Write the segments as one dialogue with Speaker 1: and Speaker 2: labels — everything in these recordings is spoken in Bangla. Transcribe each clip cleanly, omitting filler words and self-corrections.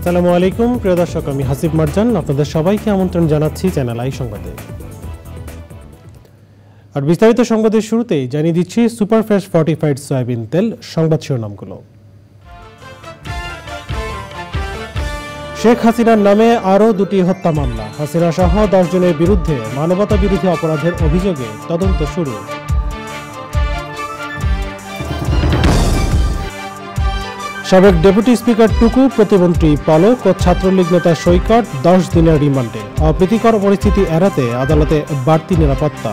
Speaker 1: আসসালামু আলাইকুম প্রিয় দর্শক, আমি হাসিব মারজান আপনাদের সবাইকে আমন্ত্রণ জানাচ্ছি চ্যানেল আই সংবাদে। আর বিস্তারিত সংবাদের শুরুতেই জানিয়ে দিচ্ছি সুপারফ্রেশ ফর্টিফাইড সয়াবিন তেল সংবাদ শিরোনামগুলো। শেখ হাসিনার নামে আরও 2টি হত্যা মামলা। হাসিনা সহ 10 জনের বিরুদ্ধে মানবতা বিরোধী অপরাধের অভিযোগে তদন্ত শুরু। সাবেক ডেপুটি স্পিকার টুকু, প্রতিমন্ত্রী পলক ও ছাত্রলীগ নেতা সৈকত 10 দিনের রিমান্ডে। অপ্রীতিকর পরিস্থিতি এড়াতে আদালতে বাড়তি নিরাপত্তা।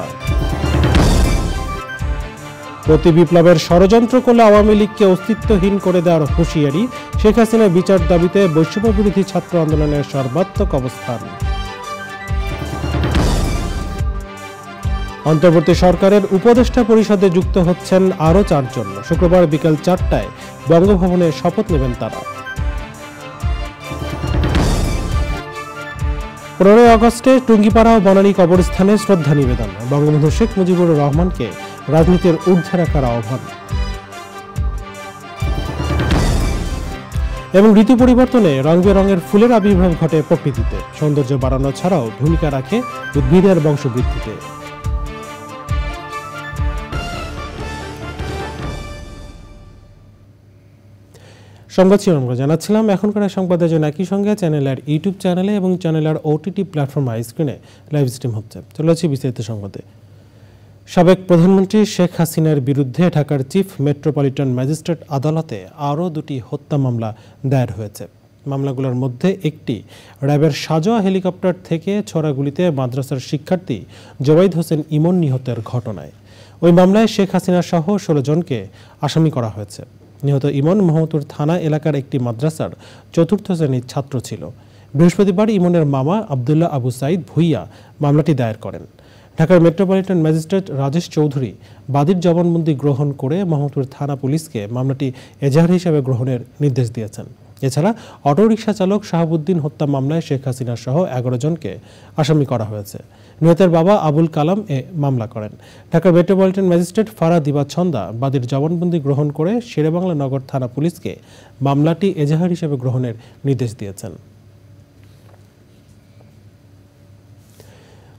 Speaker 1: প্রতি বিপ্লবের ষড়যন্ত্র করলে আওয়ামী লীগকে অস্তিত্বহীন করে দেওয়ার হুঁশিয়ারি। শেখ হাসিনার বিচার দাবিতে বৈষম্য বিরোধী ছাত্র আন্দোলনের সর্বাত্মক অবস্থান। অন্তর্বর্তী সরকারের উপদেষ্টা পরিষদে যুক্ত হচ্ছেন আরও 4 জন। শুক্রবার বিকেল 4টায় বঙ্গভবনে শপথ নেবেন তারা। 15 আগস্টে টুঙ্গিপাড়া ও বনানী কবরস্থানে শ্রদ্ধা নিবেদন। বঙ্গবন্ধু শেখ মুজিবুর রহমানকে রাজনীতির ঊর্ধ্বে রাখার আহ্বান। এবং ঋতু পরিবর্তনে রং বেরঙের ফুলের আবির্ভাব ঘটে প্রকৃতিতে। সৌন্দর্য বাড়ানো ছাড়াও ভূমিকা রাখে উদ্ভিদের বংশবৃদ্ধিতে। সংবাদ শিরোনাম জানাচ্ছিলাম। এখনকার সংবাদের জন্য একই সঙ্গে চ্যানেলের ইউটিউব চ্যানেলে এবং চ্যানেলের ওটিটি প্ল্যাটফর্ম স্ক্রিনে লাইভ স্ট্রিম হচ্ছে। চলেছি বিস্তারিত সংবাদে। সাবেক প্রধানমন্ত্রী শেখ হাসিনার বিরুদ্ধে ঢাকার চিফ মেট্রোপলিটন ম্যাজিস্ট্রেট আদালতে আরও 2টি হত্যা মামলা দায়ের হয়েছে। মামলাগুলোর মধ্যে একটি র্যাবের সাজোয়া হেলিকপ্টার থেকে ছোড়া গুলিতে মাদ্রাসার শিক্ষার্থী জোবাইদ হোসেন ইমন নিহতের ঘটনায়। ওই মামলায় শেখ হাসিনা সহ 16 জনকে আসামি করা হয়েছে। নিহত ইমন মোহাম্মদপুর থানা এলাকার একটি মাদ্রাসার 4র্থ শ্রেণীর ছাত্র ছিল। বৃহস্পতিবার ইমনের মামা আবদুল্লাহ আবু সাইদ ভুইয়া মামলাটি দায়ের করেন। ঢাকার মেট্রোপলিটন ম্যাজিস্ট্রেট রাজেশ চৌধুরী বাদীর জবানবন্দি গ্রহণ করে মোহাম্মদপুর থানা পুলিশকে মামলাটি এজাহার হিসেবে গ্রহণের নির্দেশ দিয়েছেন। এছাড়া অটোরিকশা চালক শাহাবুদ্দিন হত্যা মামলায় শেখ হাসিনা সহ 11 জনকে আসামি করা হয়েছে। নিহতের বাবা আবুল কালাম মামলা করেন। ঢাকার মেট্রোপলিটন ম্যাজিস্ট্রেট ফারা দিবা ছন্দা বাদীর জবানবন্দি গ্রহণ করে শেরেবাংলা নগর থানা পুলিশকে মামলাটি এজাহার হিসেবে গ্রহণের নির্দেশ দিয়েছেন।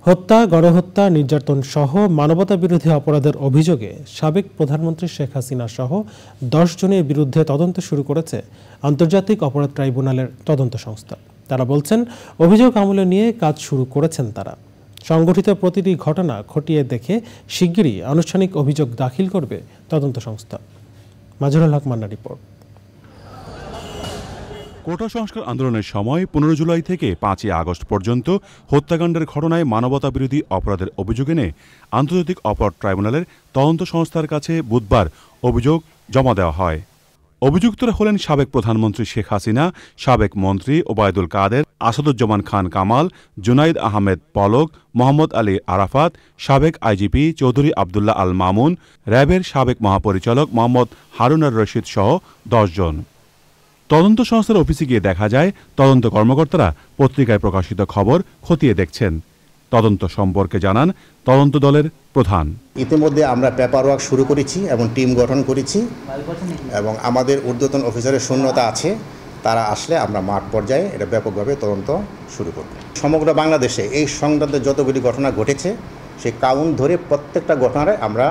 Speaker 1: হত্যা, গণহত্যা, নির্যাতন সহ মানবতা বিরোধী অপরাধের অভিযোগে সাবেক প্রধানমন্ত্রী শেখ হাসিনা সহ 10 জনের বিরুদ্ধে তদন্ত শুরু করেছে আন্তর্জাতিক অপরাধ ট্রাইব্যুনালের তদন্ত সংস্থা। তারা বলছেন, অভিযোগ আমলে নিয়ে কাজ শুরু করেছেন তারা। সংগঠিত প্রতিটি ঘটনা খতিয়ে দেখে শিগগিরই আনুষ্ঠানিক অভিযোগ দাখিল করবে তদন্ত সংস্থা। মাজহারুল হক মান্নার রিপোর্ট।
Speaker 2: কোটা সংস্কার আন্দোলনের সময় 15 জুলাই থেকে 5 আগস্ট পর্যন্ত হত্যাকাণ্ডের ঘটনায় মানবতা বিরোধী অপরাধের অভিযোগ এনে আন্তর্জাতিক অপরাধ ট্রাইব্যুনালের তদন্ত সংস্থার কাছে বুধবার অভিযোগ জমা দেওয়া হয়। অভিযুক্তরা হলেন সাবেক প্রধানমন্ত্রী শেখ হাসিনা, সাবেক মন্ত্রী ওবায়দুল কাদের, আসাদুজ্জামান খান কামাল, জুনাইদ আহমেদ পলক, মোহাম্মদ আলী আরাফাত, সাবেক আইজিপি চৌধুরী আবদুল্লাহ আল মামুন, র্যাবের সাবেক মহাপরিচালক মোহাম্মদ হারুনার রশিদ সহ 10 জন। তদন্ত সংস্থার অফিসে গিয়ে দেখা যায় তদন্ত কর্মকর্তারা পত্রিকায় প্রকাশিত খবর খতিয়ে দেখছেন। তদন্ত সম্পর্কে জানান তদন্ত দলের প্রধান।
Speaker 3: ইতিমধ্যে আমরা পেপার ওয়ার্ক শুরু করেছি এবং টিম গঠন করেছি এবং আমাদের ঊর্ধ্বতন অফিসারের শূন্যতা আছে। তারা আসলে আমরা মাঠ পর্যায়ে এটা ব্যাপকভাবে তদন্ত শুরু করব। সমগ্র বাংলাদেশে এই সংক্রান্ত যতগুলি ঘটনা ঘটেছে সেই কাউন্ট ধরে প্রত্যেকটা ঘটনার আমরা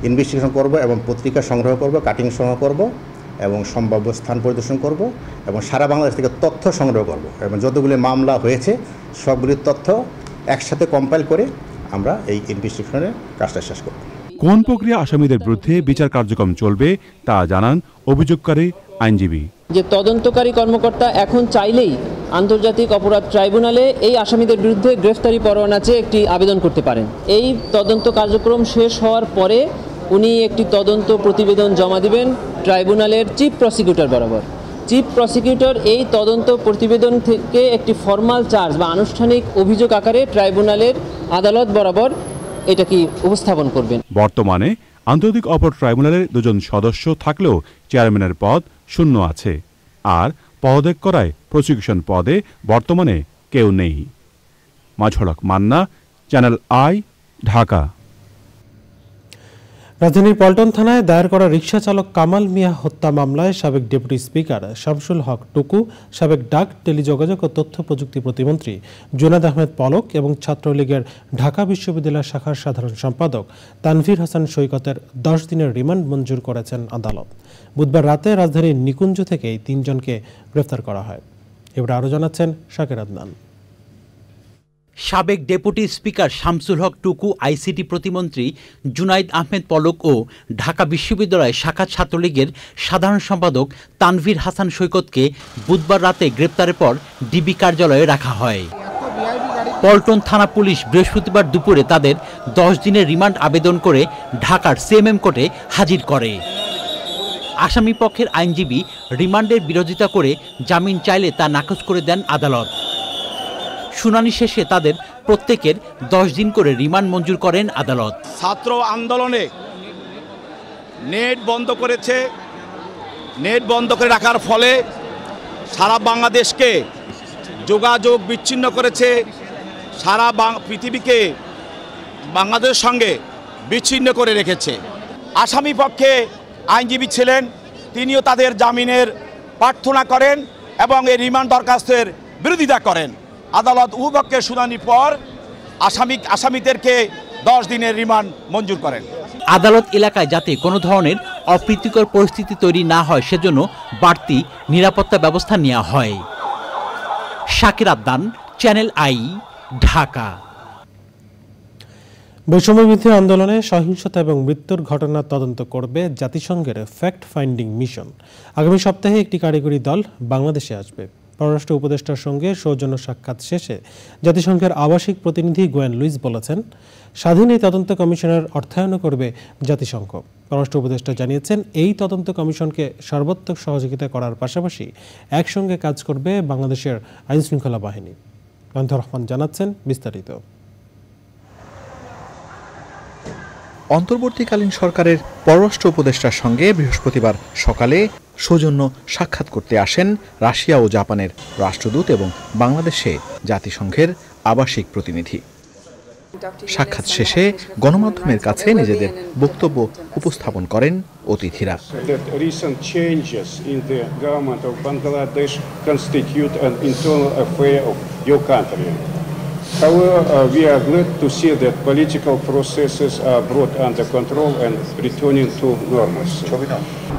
Speaker 3: ইনভেস্টিগেশন করব এবং পত্রিকা সংগ্রহ করব, কাটিং সংগ্রহ করব এবং সম্ভাব্য স্থান পরিদর্শন করব এবং সারা বাংলাদেশ থেকে তথ্য সংগ্রহ করব এবং যতগুলি মামলা হয়েছে সবগুলির তথ্য একসাথে কম্পাইল করে আমরা এই ইনভেস্টিগেশনের কাজটা শেষ করব।
Speaker 2: কোন প্রক্রিয়া আসামিদের বিরুদ্ধে বিচার কার্যক্রম চলবে তা জানান অভিযোগকারী আইনজীবী।
Speaker 4: যে তদন্তকারী কর্মকর্তা এখন চাইলেই আন্তর্জাতিক অপরাধ ট্রাইব্যুনালে এই আসামিদের বিরুদ্ধে গ্রেফতারি পরোয়ানা চেয়ে একটি আবেদন করতে পারেন। এই তদন্ত কার্যক্রম শেষ হওয়ার পরে উনি একটি তদন্ত প্রতিবেদন জমা দিবেন ট্রাইব্যুনালের চিফ প্রসিকিউটর বরাবর। চিফ প্রসিকিউটর এই তদন্ত প্রতিবেদন থেকে একটি ফর্মাল চার্জ বা আনুষ্ঠানিক অভিযোগ আকারে ট্রাইব্যুনালের আদালত বরাবর এটা কি উপস্থাপন করবেন।
Speaker 2: বর্তমানে আন্তর্জাতিক অপরাধ ট্রাইব্যুনালের 2 জন সদস্য থাকলেও চেয়ারম্যানের পদ শূন্য আছে, আর পদত্যাগ করায় প্রসিকিউশন পদে বর্তমানে কেউ নেই। মাজহারুল হক মান্না, চ্যানেল আই, ঢাকা।
Speaker 1: রাজধানীর পল্টন থানায় দায়ের করা রিকশা চালক কামাল মিয়া হত্যা মামলায় সাবেক ডেপুটি স্পিকার শামসুল হক টুকু, সাবেক ডাক, টেলিযোগাযোগ ও তথ্য প্রযুক্তি প্রতিমন্ত্রী জুনায়েদ আহমেদ পলক এবং ছাত্রলীগের ঢাকা বিশ্ববিদ্যালয় শাখার সাধারণ সম্পাদক তানভীর হাসান সৈকতের 10 দিনের রিমান্ড মঞ্জুর করেছেন আদালত। বুধবার রাতে রাজধানীর নিকুঞ্জ থেকে এই 3 জনকে গ্রেফতার করা হয়। এবার আরও জানাচ্ছেন শাকির আদনান।
Speaker 5: সাবেক ডেপুটি স্পিকার শামসুল হক টুকু, আইসিটি প্রতিমন্ত্রী জুনায়েদ আহমেদ পলক ও ঢাকা বিশ্ববিদ্যালয় শাখা ছাত্রলীগের সাধারণ সম্পাদক তানভীর হাসান সৈকতকে বুধবার রাতে গ্রেপ্তারের পর ডিবি কার্যালয়ে রাখা হয়। পল্টন থানা পুলিশ বৃহস্পতিবার দুপুরে তাদের 10 দিনের রিমান্ড আবেদন করে ঢাকার সিএমএম কোর্টে হাজির করে। আসামি পক্ষের আইনজীবী রিমান্ডের বিরোধিতা করে জামিন চাইলে তা নাকচ করে দেন আদালত। শুনানি শেষে তাদের প্রত্যেকের 10 দিন করে রিমান্ড মঞ্জুর করেন আদালত।
Speaker 6: ছাত্র আন্দোলনে নেট বন্ধ করেছে। নেট বন্ধ করে রাখার ফলে সারা বাংলাদেশকে যোগাযোগ বিচ্ছিন্ন করেছে, সারা পৃথিবীকে বাংলাদেশের সঙ্গে বিচ্ছিন্ন করে রেখেছে। আসামি পক্ষে আইনজীবী ছিলেন, তিনিও তাদের জামিনের প্রার্থনা করেন এবং এই রিমান্ড দরখাস্তের বিরোধিতা করেন। আদালত উভয়পক্ষের শুনানির পর আসামিদেরকে 10 দিনের রিমান্ড মঞ্জুর করেন।
Speaker 5: আদালত এলাকায় যাতে কোনো ধরনের অপ্রীতিকর পরিস্থিতি তৈরি না হয় সেজন্য বাড়তি নিরাপত্তা ব্যবস্থা নেওয়া হয়। Shakir Adnan, channel I, Dhaka.
Speaker 1: বৈষম্যবিরোধী আন্দোলনে সহিংসতা এবং মৃত্যুর ঘটনার তদন্ত করবে জাতিসংঘের ফ্যাক্ট ফাইন্ডিং মিশন। আগামী সপ্তাহে একটি কারিগরি দল বাংলাদেশে আসবে। পররাষ্ট্র উপদেষ্টার সঙ্গে সৌজন্য সাক্ষাৎ শেষে জাতিসংঘের আবাসিক প্রতিনিধি গোয়েন লুইস বলেছেন, স্বাধীন এই তদন্ত কমিশনের অর্থায়নও করবে জাতিসংঘ। পররাষ্ট্র উপদেষ্টা জানিয়েছেন, এই তদন্ত কমিশনকে সর্বাত্মক সহযোগিতা করার পাশাপাশি একসঙ্গে কাজ করবে বাংলাদেশের আইনশৃঙ্খলা বাহিনী। রহমান রহমান জানাচ্ছেন বিস্তারিত।
Speaker 7: অন্তর্বর্তীকালীন সরকারের পররাষ্ট্র উপদেষ্টার সঙ্গে বৃহস্পতিবার সকালে সৌজন্য সাক্ষাৎ করতে আসেন রাশিয়া ও জাপানের রাষ্ট্রদূত এবং বাংলাদেশে জাতিসংঘের আবাসিক প্রতিনিধি। সাক্ষাৎ শেষে গণমাধ্যমের কাছে নিজেদের বক্তব্য উপস্থাপন করেন অতিথিরা।
Speaker 8: However, we are glad to see that political processes are brought under control and returning to normalcy.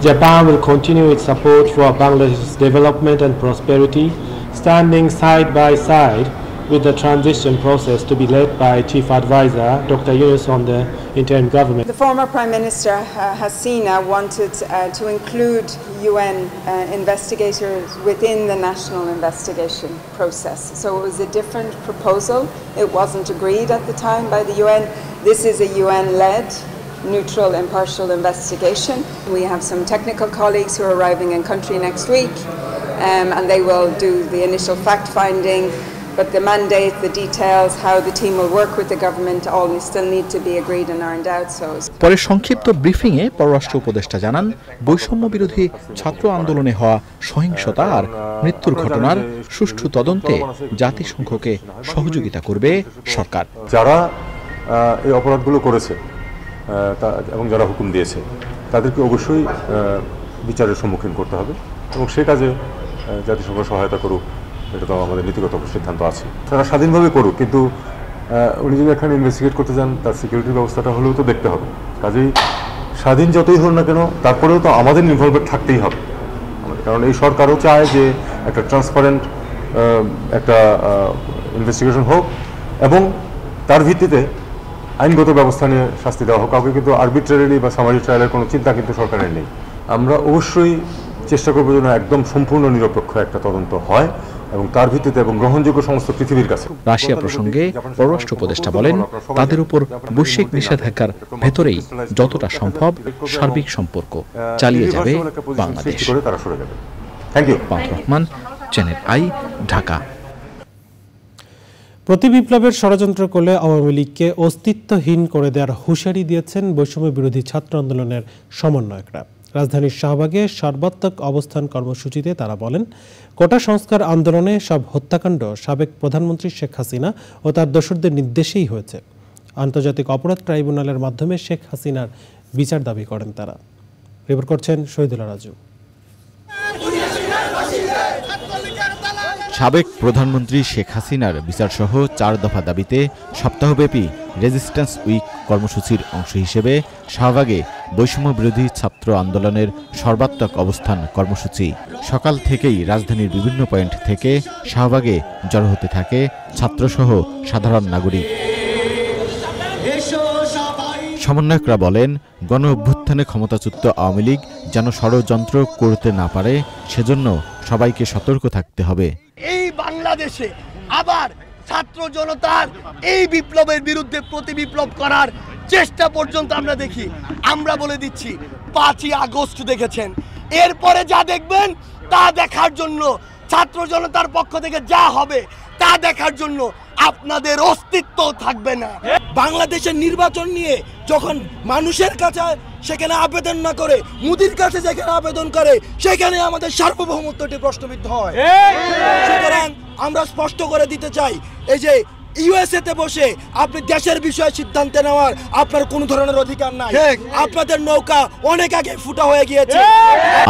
Speaker 9: Japan will continue its support for Bangladesh's development and prosperity, standing side by side with the transition process to be led by Chief Advisor Dr. Yunus on the interim government.
Speaker 10: The former Prime Minister Hasina wanted to include UN investigators within the national investigation process. So it was a different proposal. It wasn't agreed at the time by the UN. This is a UN-led, neutral, impartial investigation. We have some technical colleagues who are arriving in country next week, and they will do the initial fact-finding. But the mandate, the details, how the team will work with the government, all still need to be agreed and ironed out.
Speaker 7: পরে সংক্ষিপ্ত ব্রিফিংয়ে পররাষ্ট্র উপদেষ্টা জানান, বৈষম্য বিরোধী ছাত্র আন্দোলনে হওয়া সহিংসতা আর মৃত্যুর ঘটনার সুষ্ঠু তদন্তে জাতিসংঘকে সহযোগিতা করবে সরকার।
Speaker 11: যারা এই অপরাধগুলো করেছে এবং যারা হুকুম দিয়েছে তাদেরকে অবশ্যই বিচারের সম্মুখীন করতে হবে এবং সে কাজে জাতিসংঘ সহায়তা করুক, এটা তো আমাদের নীতিগত সিদ্ধান্ত আছে। তারা স্বাধীনভাবে করুক, কিন্তু উনি যদি এখানে ইনভেস্টিগেট করতে যান তার সিকিউরিটির ব্যবস্থাটা হলেও তো দেখতে হবে। কাজেই স্বাধীন যতই হোক না কেন তারপরেও তো আমাদের ইনভলভমেন্ট থাকতেই হবে, কারণ এই সরকারও চায় যে একটা ট্রান্সপারেন্ট একটা ইনভেস্টিগেশন হোক এবং তার ভিত্তিতে আইনগত ব্যবস্থা নিয়ে শাস্তি দেওয়া হোক। কাউকে কিন্তু আরবিট্রারিলি বা সামারি ট্রায়ালের কোনো চিন্তা কিন্তু সরকারের নেই। আমরা অবশ্যই চেষ্টা করবো যেন একদম সম্পূর্ণ নিরপেক্ষ একটা তদন্ত হয় এবং তার ভিত্তিতে এবং গ্রহণযোগ্য সমস্ত পৃথিবীর কাছে।
Speaker 7: রাশিয়া প্রসঙ্গে পররাষ্ট্র উপদেষ্টা বলেন, তাদের উপর বৈশ্বিক নিষেধাজ্ঞার ভেতরেই যতটা সম্ভব সার্বিক সম্পর্ক চালিয়ে যাবে Bangladesh.
Speaker 11: Thank you.
Speaker 7: Rahman, channel I, Dhaka.
Speaker 1: প্রতি বিপ্লবের ষড়যন্ত্র করলে আওয়ামী লীগকে অস্তিত্বহীন করে দেওয়ার হুঁশিয়ারি দিয়েছেন বৈষম্য বিরোধী ছাত্র আন্দোলনের সমন্বয়করা। রাজধানীর শাহবাগে সর্বাত্মক অবস্থান কর্মসূচিতে তারা বলেন, কোটা সংস্কার আন্দোলনে সব হত্যাকাণ্ড সাবেক প্রধানমন্ত্রী শেখ হাসিনা ও তার দোসরদের নির্দেশেই হয়েছে। আন্তর্জাতিক অপরাধ ট্রাইব্যুনালের মাধ্যমে শেখ হাসিনার বিচার দাবি করেন তারা। রিপোর্ট করছেন শহীদুল্লাহ রাজু।
Speaker 12: সাবেক প্রধানমন্ত্রী শেখ হাসিনার বিচারসহ 4 দফা দাবিতে সপ্তাহব্যাপী রেজিস্ট্যান্স উইক কর্মসূচির অংশ হিসেবে শাহবাগে বৈষম্য বিরোধী ছাত্র আন্দোলনের সর্বাত্মক অবস্থান কর্মসূচি। সকাল থেকেই রাজধানীর বিভিন্ন পয়েন্ট থেকে শাহবাগে জড়ো হতে থাকে ছাত্রসহ সাধারণ নাগরিক। সমন্বয়করা বলেন, গণ অভ্যুত্থানে ক্ষমতাচ্যুত আওয়ামী লীগ যেন ষড়যন্ত্র করতে না পারে, সেজন্য সবাইকে সতর্ক থাকতে হবে।
Speaker 13: এই বাংলাদেশে আবার ছাত্র জনতার এই বিপ্লবের বিরুদ্ধে প্রতি বিপ্লব করার চেষ্টা পর্যন্ত আমরা দেখি। আমরা বলে দিচ্ছি, 5ই আগস্ট দেখেছেন, এরপরে যা দেখবেন তা দেখার জন্য ছাত্র জনতার পক্ষ থেকে যা হবে তা দেখার জন্য আপনাদের অস্তিত্ব থাকবে না। বাংলাদেশের নির্বাচন নিয়ে যখন মানুষের কাছে সেখানে আবেদন না করে মোদির কাছে যেখানে আবেদন করে সেখানে আমাদের সার্বভৌমত্বটি প্রশ্নবিদ্ধ হয়। সুতরাং আমরা স্পষ্ট করে দিতে চাই, এই যে ইউএসএ তে বসে আপনি দেশের বিষয়ে সিদ্ধান্ত নেওয়ার আপনার কোনো ধরনের অধিকার নাই। আপনাদের নৌকা অনেক আগে ফুটা হয়ে গিয়েছে।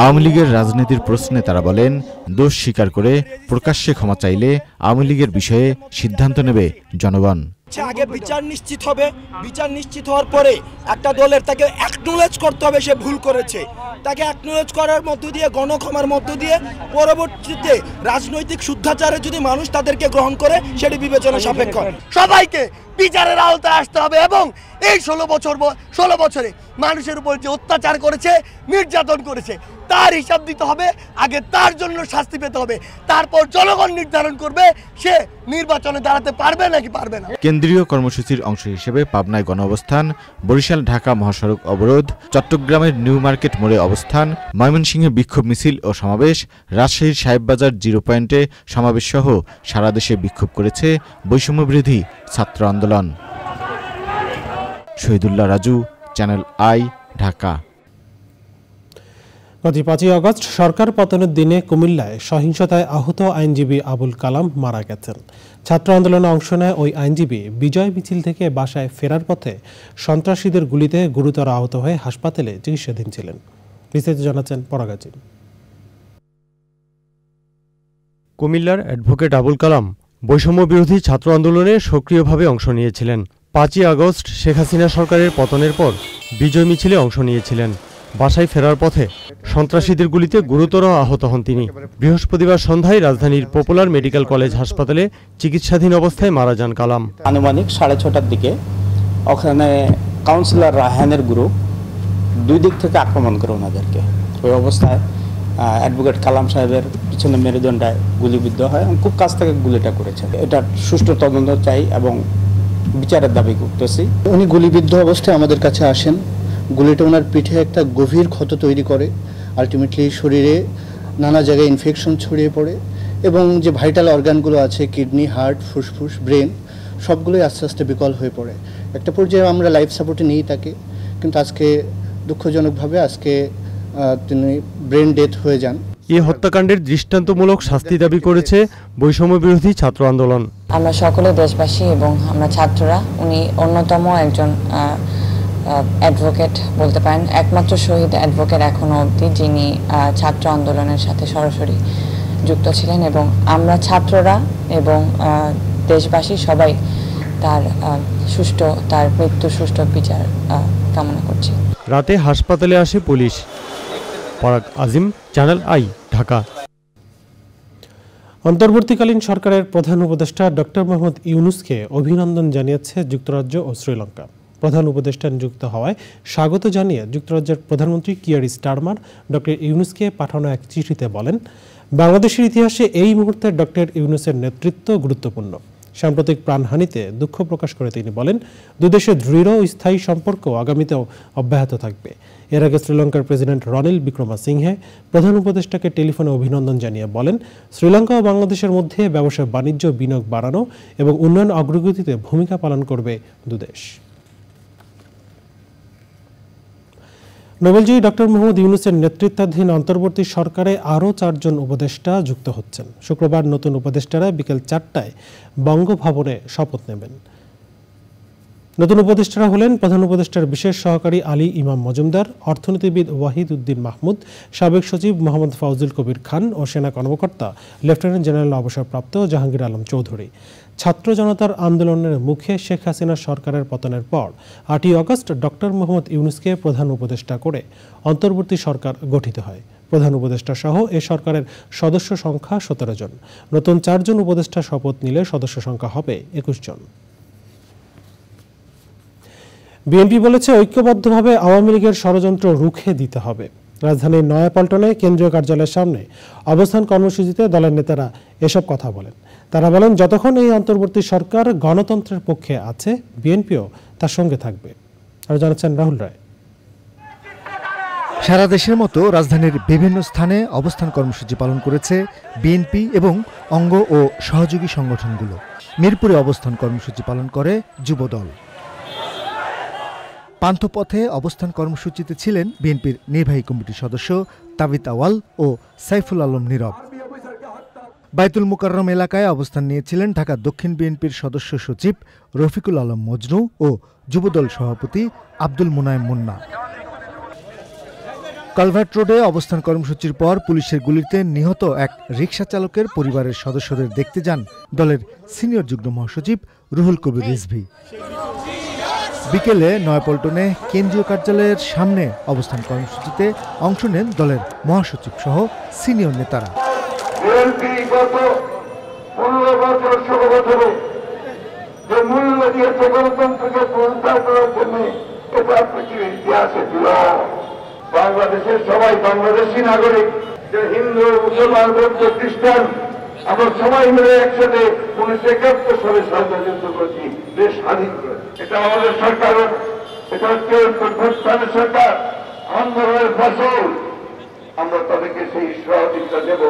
Speaker 12: আওয়ামী লীগের রাজনীতির প্রশ্নে তারা বলেন, দোষ স্বীকার করে প্রকাশ্যে ক্ষমা চাইলে আওয়ামী লীগের বিষয়ে সিদ্ধান্ত নেবে জনগণ।
Speaker 13: আগে বিচার নিশ্চিত হবে, বিচার নিশ্চিত হওয়ার পরে একটা দলের তাকে অ্যাকনোলেজ করতে হবে সে ভুল করেছে, তাকে অ্যাকনোলেজ করার মধ্য দিয়ে, গণক্ষমার মধ্য দিয়ে পরবর্তীতে রাজনৈতিক শুদ্ধাচারে যদি মানুষ তাদেরকে গ্রহণ করে সেটি বিবেচনা সাপেক্ষ। সবাইকে বিচারের আওতায় আসতে হবে এবং এই 16 বছরে মানুষের উপর যে অত্যাচার করেছে, নির্যাতন করেছে, তার হিসাব দিতে হবে। আগে তার জন্য শাস্তি পেতে হবে, তারপর জনগণ নির্ধারণ করবে সে নির্বাচনে দাঁড়াতে পারবে নাকি পারবে না।
Speaker 12: কেন্দ্রীয় কর্মসূচির অংশ হিসেবে পাবনায় গণঅবস্থান, বরিশাল ঢাকা মহাসড়ক অবরোধ, চট্টগ্রামের নিউ মার্কেট মোড়ে অবস্থান, ময়মনসিংহে বিক্ষোভ মিছিল ও সমাবেশ, রাজশাহীর সাহেববাজার 0 পয়েন্টে সমাবেশ সহ সারা দেশে বিক্ষোভ করেছে বৈষম্য বিরোধী ছাত্র আন্দোলন। Shahidullah Raju, channel I, Dhaka.
Speaker 1: গত 5ই আগস্ট সরকার পতনের দিনে কুমিল্লায় সহিংসতায় আহত আইনজীবী আবুল কালাম মারা গেছেন। ছাত্র আন্দোলনে অংশ নেয় ওই আইনজীবী বিজয় মিছিল থেকে বাসায় ফেরার পথে সন্ত্রাসীদের গুলিতে গুরুতর আহত হয়ে হাসপাতালে চিকিৎসাধীন ছিলেন। বিস্তারিত জানাচ্ছেন পরাগাজী।
Speaker 14: কুমিল্লার অ্যাডভোকেট আবুল কালাম বৈষম্য বিরোধী ছাত্র আন্দোলনে সক্রিয়ভাবে অংশ নিয়েছিলেন। 5ই আগস্ট শেখ হাসিনা সরকারের পতনের পর বিজয় মিছিলে অংশ নিয়েছিলেন। বাসায় ফেরার পথে সন্ত্রাসীদের গুলিতে গুরুতর আহত হন তিনি। বৃহস্পতিবার সন্ধ্যায় রাজধানীর পপুলার মেডিকেল কলেজ হাসপাতালে চিকিৎসাধীন অবস্থায় মারা যান কালাম।
Speaker 15: আনুমানিক 6:30টার দিকে ওখানে কাউন্সিলর রায়হানের গ্রুপ 2 দিক থেকে আক্রমণ করে ওনাদেরকে। ওই অবস্থায় অ্যাডভোকেট কালাম সাহেবের পিছনে মেরুদণ্ডায় গুলিবিদ্ধ হয় এবং খুব কাছ থেকে গুলিটা করেছে। এটার সুষ্ঠু তদন্ত চাই এবং বিচারের দাবি করতেছি।
Speaker 16: উনি গুলিবিদ্ধ অবস্থায় আমাদের কাছে আসেন। গুলিটা ওনার পিঠে একটা গভীর ক্ষত তৈরি করে, আলটিমেটলি শরীরে নানা জায়গায় ইনফেকশন ছড়িয়ে পড়ে এবং যে ভাইটাল অর্গানগুলো আছে, কিডনি, হার্ট, ফুসফুস, ব্রেন, সবগুলোই আস্তে আস্তে বিকল হয়ে পড়ে। একটা পর্যায়ে আমরা লাইফ সাপোর্টে নিই তাকে, কিন্তু আজকে দুঃখজনকভাবে তিনি ব্রেন ডেথ হয়ে যান।
Speaker 14: এই হত্যাকাণ্ডের দৃষ্টান্তমূলক শাস্তি দাবি করেছে বৈষম্য বিরোধী ছাত্র আন্দোলন।
Speaker 17: আমরা সকলে দেশবাসী এবং আমরা ছাত্ররা, উনি অন্যতম একজন অ্যাডভোকেট বলতে পারেন, একমাত্র শহীদ অ্যাডভোকেট এখনো অবধি যিনি ছাত্র আন্দোলনের সাথে সরাসরি যুক্ত ছিলেন এবং আমরা ছাত্ররা এবং দেশবাসী সবাই তার মৃত্যুর সুষ্ঠু বিচার কামনা করছি।
Speaker 14: রাতে হাসপাতালে আসে পুলিশ। পরাগ আজিম, চ্যানেল আই, ঢাকা।
Speaker 1: অন্তর্বর্তীকালীন সরকারের প্রধান উপদেষ্টা ডক্টর মোহাম্মদ ইউনূসকে অভিনন্দন জানিয়েছে যুক্তরাজ্য ও শ্রীলঙ্কা। প্রধান উপদেষ্টা নিযুক্ত হওয়ায় স্বাগত জানিয়ে যুক্তরাজ্যের প্রধানমন্ত্রী কিয়ার স্টারমার ডক্টর ইউনূসকে পাঠানো এক চিঠিতে বলেন, বাংলাদেশের ইতিহাসে এই মুহূর্তে ডক্টর ইউনূসের নেতৃত্ব গুরুত্বপূর্ণ। সাম্প্রতিক প্রাণহানিতে দুঃখ প্রকাশ করে তিনি বলেন, দুদেশের দৃঢ় ও স্থায়ী সম্পর্ক আগামীতেও অব্যাহত থাকবে। এর আগে শ্রীলঙ্কার প্রেসিডেন্ট রনিল বিক্রমাসিংহে প্রধান উপদেষ্টাকে টেলিফোনে অভিনন্দন জানিয়ে বলেন, শ্রীলঙ্কা ও বাংলাদেশের মধ্যে ব্যবসা, বাণিজ্য, বিনিয়োগ বাড়ানো এবং উন্নয়ন অগ্রগতিতে ভূমিকা পালন করবে দুদেশ। নোবেলজয়ী ডক্টর মোহাম্মদ ইউনূসের নেতৃত্বাধীন অন্তর্বর্তী সরকারে আরও 4 জন উপদেষ্টা যুক্ত হচ্ছেন। শুক্রবার নতুন উপদেষ্টারা বিকেল 4টায় বঙ্গভবনে শপথ নেবেন। নতুন উপদেষ্টারা হলেন প্রধান উপদেষ্টার বিশেষ সহকারী আলী ইমাম মজুমদার, অর্থনীতিবিদ ওয়াহিদ উদ্দিন মাহমুদ, সাবেক সচিব মোহাম্মদ ফাউজুল কবির খান ও সেনা কর্মকর্তা লেফটেন্যান্ট জেনারেল অবসরপ্রাপ্ত জাহাঙ্গীর আলম চৌধুরী। ছাত্র জনতার আন্দোলনের মুখে শেখ হাসিনা সরকারের পতনের পর 8ই আগস্ট ডক্টর মোহাম্মদ ইউনূসকে প্রধান উপদেষ্টা করে অন্তর্বর্তী সরকার গঠিত হয়। প্রধান উপদেষ্টা সহ এ সরকারের সদস্য সংখ্যা 17 জন। নতুন 4 জন উপদেষ্টা শপথ নিলে সদস্য সংখ্যা হবে 21 জন। বিএনপি বলেছে ঐক্যবদ্ধভাবে আওয়ামী লীগের ষড়যন্ত্র রুখে দিতে হবে। রাজধানীর নয়াপল্টনে কেন্দ্রীয় কার্যালয়ের সামনে অবস্থান কর্মসূচিতে দলের নেতারা এসব কথা বলেন। তারা বলেন, যতক্ষণ এই অন্তর্বর্তী সরকার গণতন্ত্রের পক্ষে আছে, বিএনপিও তার সঙ্গে থাকবে। আর জানাচ্ছেন রাহুল রায়।
Speaker 18: সারা দেশের মতো রাজধানীর বিভিন্ন স্থানে অবস্থান কর্মসূচি পালন করেছে বিএনপি এবং অঙ্গ ও সহযোগী সংগঠনগুলো। মিরপুরে অবস্থান কর্মসূচি পালন করে যুবদল। পান্থপথে অবস্থান কর্মসূচিতে ছিলেন বিএনপির নির্বাহী কমিটির সদস্য তাবিত আওয়াল ও সাইফুল আলম নীরব। বাইতুল মুকাররম এলাকায় অবস্থান নিয়েছিলেন ঢাকা দক্ষিণ বিএনপির সদস্য সচিব রফিকুল আলম মজনু ও যুবদল সভাপতি আব্দুল মুনায়েম মুন্না। কালভার্ট রোডে অবস্থান কর্মসূচির পর পুলিশের গুলিতে নিহত এক রিকশা চালকের পরিবারের সদস্যদের দেখতে যান দলের সিনিয়র যুগ্ম মহাসচিব রুহুল কবির রিজভী। বিকেলে নয়াপল্টনে কেন্দ্রীয় কার্যালয়ের সামনে অবস্থান কর্মসূচিতে অংশ নেন দলের মহাসচিব সহ সিনিয়র নেতারা।
Speaker 19: বিএনপি গত 15 বছর 16 বছরে যে মূল্য দিয়েছে গণতন্ত্রকে পুনরুদ্ধার করার জন্য, এটা পৃথিবীর ইতিহাসে ছিল। বাংলাদেশের সবাই বাংলাদেশী নাগরিক, যে হিন্দু, মুসলমান, বৌদ্ধ, খ্রিস্টান, আমরা সবাই মিলে একসাথে 1971 সালে স্বাধীনতা যুদ্ধ করেছি, দেশ স্বাধীন করেছি। এটা আমাদের সরকার, এটা হচ্ছে প্রধানের সরকার, আন্দোলনের ফসল। আমরা তাদেরকে সেই সহযোগিতা দেব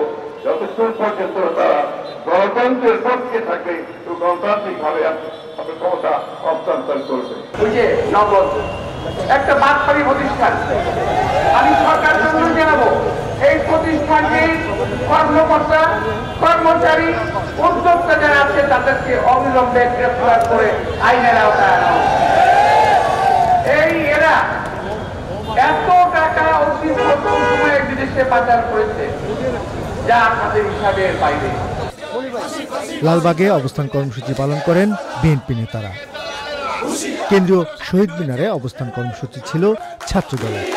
Speaker 19: যতক্ষণ পর্যন্ত তারা গণতন্ত্রের পক্ষে থাকবে, গণতান্ত্রিক ভাবে আপনার ক্ষমতা হস্তান্তর করবে।
Speaker 20: ওই যে নগদ একটা বাদশাহী প্রতিষ্ঠান, আমি সরকারকে অনুরোধ জানাবো, এই প্রতিষ্ঠানটির কর্মকর্তা, কর্মচারী, উদ্যোক্তা যারা আছে তাদেরকে অবিলম্বে গ্রেফতার করে আইনের আওতায় আনা হোক। এই এরা এত টাকা অতি প্রথম সময়ে বিদেশে পাচার করেছে, যা তাদের হিসাবের বাইরে।
Speaker 18: লালবাগে অবস্থান কর্মসূচি পালন করেন বিএনপি নেতারা। কেন্দ্রীয় শহীদ মিনারে অবস্থান কর্মসূচি ছিল ছাত্রদলের।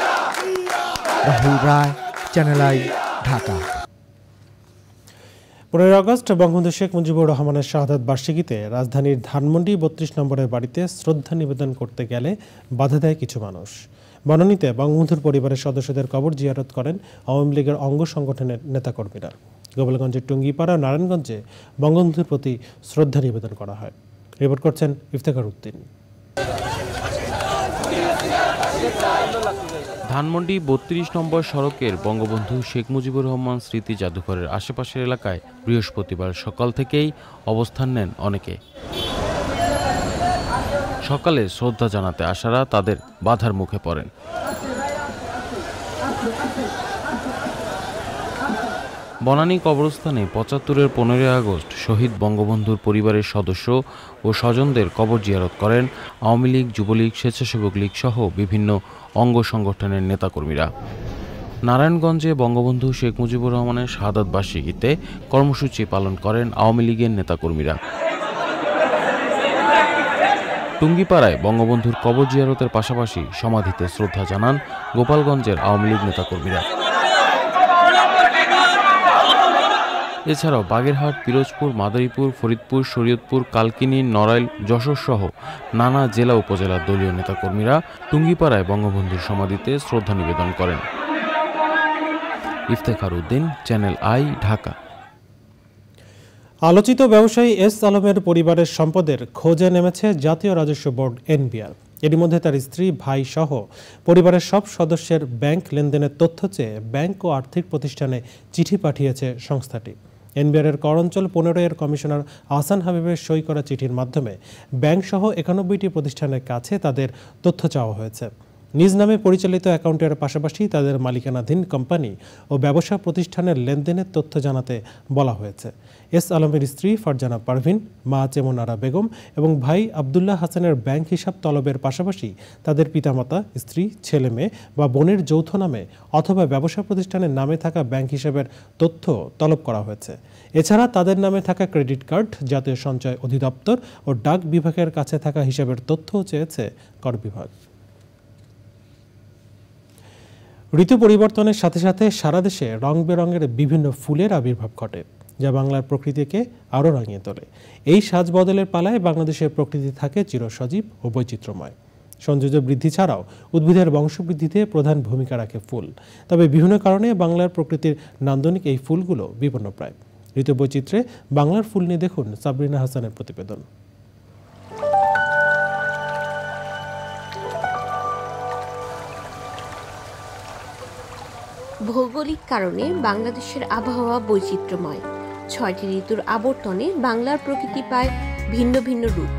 Speaker 18: Rahul Roy, channel I, Dhaka.
Speaker 1: 15 August Bangabandhu Sheikh Mujibur রহমানের শাহাদাত বার্ষিকীতে রাজধানীর ধানমন্ডি 32 নম্বরের বাড়িতে শ্রদ্ধা নিবেদন করতে গেলে বাধা দেয় কিছু মানুষ। বনানীতে বঙ্গবন্ধুর পরিবারের সদস্যদের কবর জিয়ারত করেন আওয়ামী লীগের অঙ্গ সংগঠনের নেতাকর্মীরা। গোপালগঞ্জের টুঙ্গিপাড়া ও নারায়ণগঞ্জে বঙ্গবন্ধুর প্রতি শ্রদ্ধা নিবেদন করা হয়। রিপোর্ট করছেন ইফতেখার উদ্দিন।
Speaker 21: ধানমন্ডি 32 নম্বর সড়কের বঙ্গবন্ধু শেখ মুজিবুর রহমান স্মৃতি জাদুঘরের আশেপাশের এলাকায় বৃহস্পতিবার সকাল থেকেই অবস্থান নেন অনেকে। সকালে শ্রদ্ধা জানাতে আসারা তাদের বাধার মুখে পড়েন। বনানী কবরস্থানে 75-এর 15 আগস্ট শহীদ বঙ্গবন্ধুর পরিবারের সদস্য ও স্বজনদের কবর জিয়ারত করেন আওয়ামী লীগ, যুবলীগ, স্বেচ্ছাসেবক লীগ সহ বিভিন্ন অঙ্গ সংগঠনের নেতাকর্মীরা। নারায়ণগঞ্জে বঙ্গবন্ধু শেখ মুজিবুর রহমানের শাহাদাত বার্ষিকীতে কর্মসূচি পালন করেন আওয়ামী লীগের নেতাকর্মীরা। টুঙ্গিপাড়ায় বঙ্গবন্ধুর কবর জিয়ারতের পাশাপাশি সমাধিতে শ্রদ্ধা জানান গোপালগঞ্জের আওয়ামী লীগ নেতাকর্মীরা। এছাড়াও বাগেরহাট, পিরোজপুর, মাদারীপুর, ফরিদপুর, শরীয়তপুর, কালকিনি, নড়াইল, যশোর সহ নানা জেলা উপজেলার দলীয় নেতাকর্মীরা টুঙ্গিপাড়ায় বঙ্গবন্ধুর সমাধিতে শ্রদ্ধা নিবেদন করেন। Iftekhar Uddin, channel I, Dhaka.
Speaker 1: আলোচিত ব্যবসায়ী এস আলমের পরিবারের সম্পদের খোঁজে নেমেছে জাতীয় রাজস্ব বোর্ড এনবিআর। এর মধ্যে তার স্ত্রী, ভাই সহ পরিবারের সব সদস্যের ব্যাংক লেনদেনের তথ্য চেয়ে ব্যাংক ও আর্থিক প্রতিষ্ঠানে চিঠি পাঠিয়েছে সংস্থাটি। এনবিআরের কর অঞ্চল 15-এর কমিশনার আহসান হাবিবের সই করা চিঠির মাধ্যমে ব্যাংক সহ 91টি প্রতিষ্ঠানের কাছে তাদের তথ্য চাওয়া হয়েছে। নিজ নামে পরিচালিত অ্যাকাউন্টের পাশাপাশি তাদের মালিকানাধীন কোম্পানি ও ব্যবসা প্রতিষ্ঠানের লেনদেনের তথ্য জানাতে বলা হয়েছে। এস আলমের স্ত্রী ফারজানা পারভিন, মা চেমনারা বেগম এবং ভাই আবদুল্লাহ হাসানের ব্যাংক হিসাব তলবের পাশাপাশি তাদের পিতামাতা, স্ত্রী, ছেলে মেয়ে বা বোনের যৌথ নামে অথবা ব্যবসা প্রতিষ্ঠানের নামে থাকা ব্যাংক হিসাবের তথ্য তলব করা হয়েছে। এছাড়া তাদের নামে থাকা ক্রেডিট কার্ড, জাতীয় সঞ্চয় অধিদপ্তর ও ডাক বিভাগের কাছে থাকা হিসাবের তথ্যও চেয়েছে কর বিভাগ। ঋতু পরিবর্তনের সাথে সাথে সারা দেশে রং বেরঙের বিভিন্ন ফুলের আবির্ভাব ঘটে, যা বাংলার প্রকৃতিকে আরও রাঙিয়ে তোলে। এই সাজ বদলের পালায় বাংলাদেশের প্রকৃতি থাকে চিরসজীব ও বৈচিত্র্যময়। সৌন্দর্য বৃদ্ধি ছাড়াও উদ্ভিদের বংশবৃদ্ধিতে প্রধান ভূমিকা রাখে ফুল। তবে বিভিন্ন কারণে বাংলার প্রকৃতির নান্দনিক এই ফুলগুলো বিপন্নপ্রায়। ঋতু বৈচিত্র্যে বাংলার ফুল নিয়ে দেখুন সাবরিনা হাসানের প্রতিবেদন।
Speaker 3: ভৌগোলিক কারণে বাংলাদেশের আবহাওয়া বৈচিত্র্যময়। ৬টি ঋতুর আবর্তনে বাংলার প্রকৃতি পায় ভিন্ন ভিন্ন রূপ।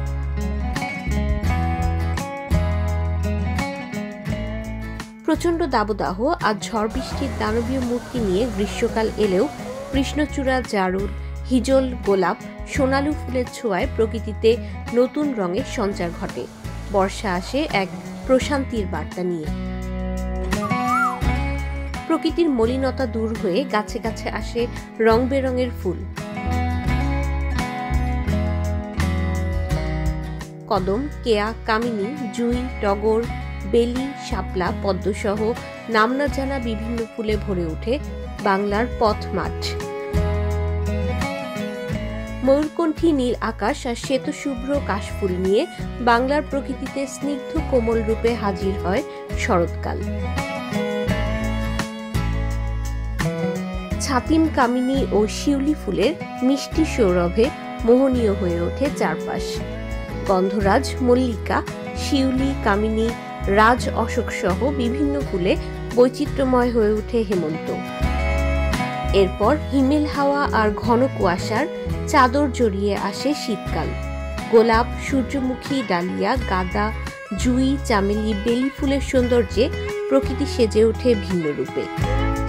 Speaker 3: প্রচণ্ড দাবদাহ আর ঝড় বৃষ্টির দানবীয় মূর্তি নিয়ে গ্রীষ্মকাল এলেও কৃষ্ণচূড়া, জারুল, হিজল, গোলাপ, সোনালু ফুলের ছোঁয়ায় প্রকৃতিতে নতুন রঙের সঞ্চার ঘটে। বর্ষা আসে এক প্রশান্তির বার্তা নিয়ে। প্রকৃতির মলিনতা দূর হয়ে গাছে গাছে আসে রং বেরঙের ফুল। কদম, কেয়া, কামিনী, জুঁই, টগর, বেলি, শাপলা, পদ্মসহ নাম না জানা বিভিন্ন ফুলে ভরে ওঠে বাংলার পথ মাঠ। ময়ূরকণ্ঠী নীল আকাশ আর শ্বেতশুভ্র কাশফুল নিয়ে বাংলার প্রকৃতিতে স্নিগ্ধ কোমল রূপে হাজির হয় শরৎকাল। ছাতিম, কামিনী ও শিউলি ফুলের মিষ্টি সৌরভে মোহনীয় হয়ে ওঠে চারপাশ। গন্ধরাজ, মল্লিকা, শিউলি, কামিনী, রাজ অশোক সহ বিভিন্ন ফুলে বৈচিত্র্যময় হয়ে ওঠে হেমন্ত। এরপর হিমেল হাওয়া আর ঘন কুয়াশার চাদর জড়িয়ে আসে শীতকাল। গোলাপ, সূর্যমুখী, ডালিয়া, গাঁদা, জুঁই, চামেলি, বেলি ফুলের সৌন্দর্যে প্রকৃতি সেজে ওঠে ভিন্ন রূপে।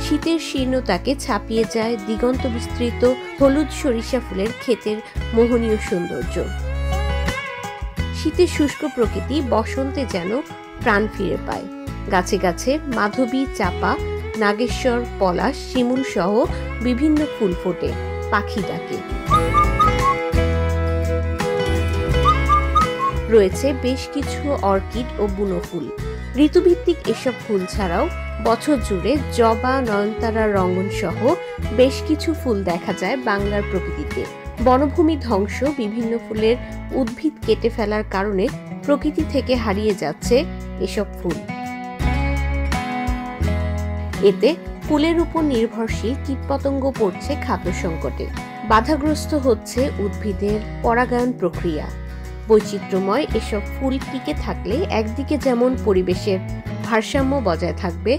Speaker 3: শীতের শীর্ণতাকে ছাপিয়ে যায় দিগন্ত বিস্তৃত হলুদ সরিষা ফুলের ক্ষেতের মোহনীয় সৌন্দর্য। শীতের শুষ্ক প্রকৃতি বসন্তে যেন প্রাণ ফিরে পায়। গাছে গাছে মাধবী, চাপা, নাগেশ্বর, পলাশ, শিমুল সহ বিভিন্ন ফুল ফোটে, পাখি ডাকে। রয়েছে বেশ কিছু অর্কিড ও বুনো ফুল। ঋতুভিত্তিক এসব ফুল ছাড়াও বছর জুড়ে জবা, নয়নতারা, রঙ্গন সহ বেশ কিছু ফুল দেখা যায় বাংলার প্রকৃতিতে। বনভূমি ধ্বংস, বিভিন্ন ফুলের উদ্ভিদ কেটে ফেলার কারণে প্রকৃতি থেকে হারিয়ে যাচ্ছে এসব ফুল। এতে ফুলের উপর নির্ভরশীল কীটপতঙ্গ পড়ছে খাদ্য সংকটে। বাধাগ্রস্ত হচ্ছে উদ্ভিদের পরাগায়ন প্রক্রিয়া। বৈচিত্র্যময় এসব ফুল টিকে থাকলে একদিকে যেমন পরিবেশের ভারসাম্য বজায় থাকবে,